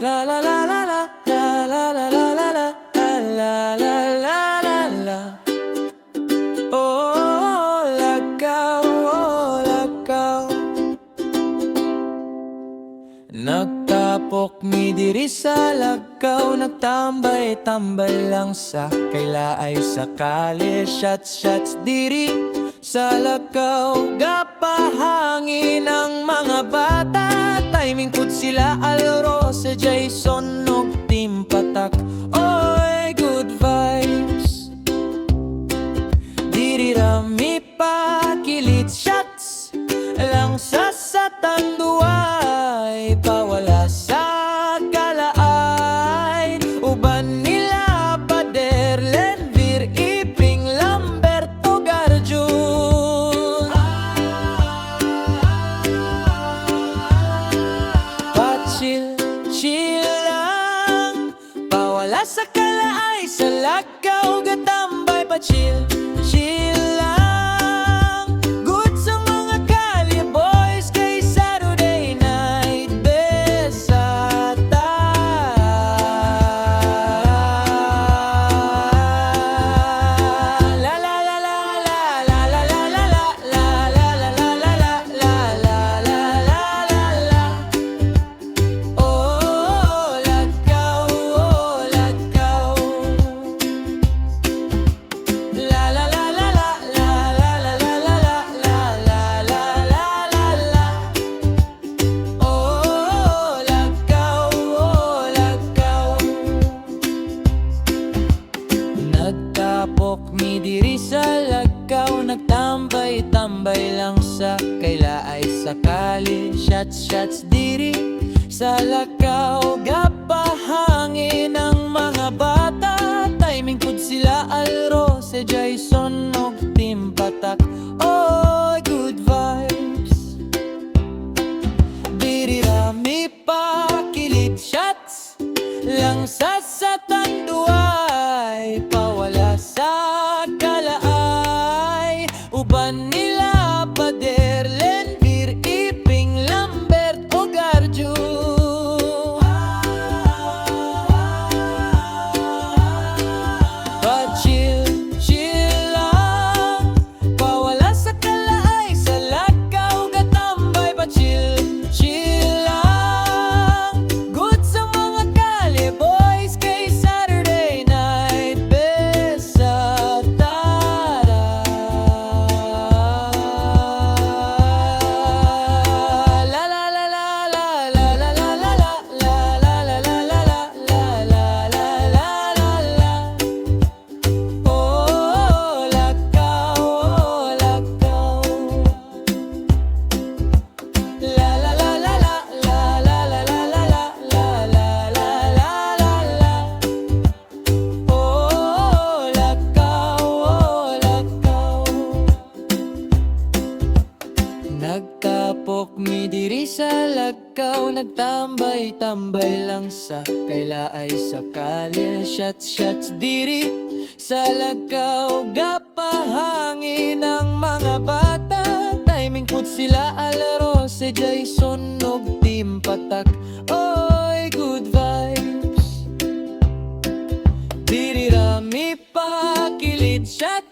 La la la la la la la la la la la la la la la. Oh, lakaw, lakaw. Nagtapok mi diri sa lakaw, nagtambay-tambay lang sa kaylaay sakali. Shots diri sa lakaw, gapahangin ang mga bata. Timing pud sila alro sa Jason og Team Patak. Oy, good vibes. Diri rami pa kilit shots lang sa tanduay, pawala sa kalaay. Uban nila Pader, Lenvir, Iping, Lambert o Garjun. Pa-chill, chill lang, pawala sa kalaay. Sa lakaw gatambay, pa-chill, chill lang. Nagtapok mi diri sa lakaw, nagtambay-tambay lang sa kaylaay sakali. Shots diri sa lakaw, gapahangin ang mga bata. Timing pud sila alro sa Jason og Team Patak. Oh, good vibes. Diri rami pa kilit shots lang sa tanduay, pawala sa kalaay. Uban nila Pader, Lenvir, Iping, Lambert o Garjun. Pa-chill, chill lang, pawala sa kalaay. Sa lakaw gatambay, pa-chill, chill lang. Good sa mga kalye boys, kay Saturday night best sa tara. La la la la la la la la la la la la la la la la la la la. Oh, lakaw, lakaw. La la la la la la la la la la la la la la la. Oh, lakaw, lakaw. Nagtapok mi diri sa lakaw, nagtambay-tambay lang sa kaylaay sakali. Shots diri sa lakaw, gapahangin ang mga bata. Timing pud sila alaro sa Jason og Team Patak. Oy, good vibes. Diri rami pa kilit shots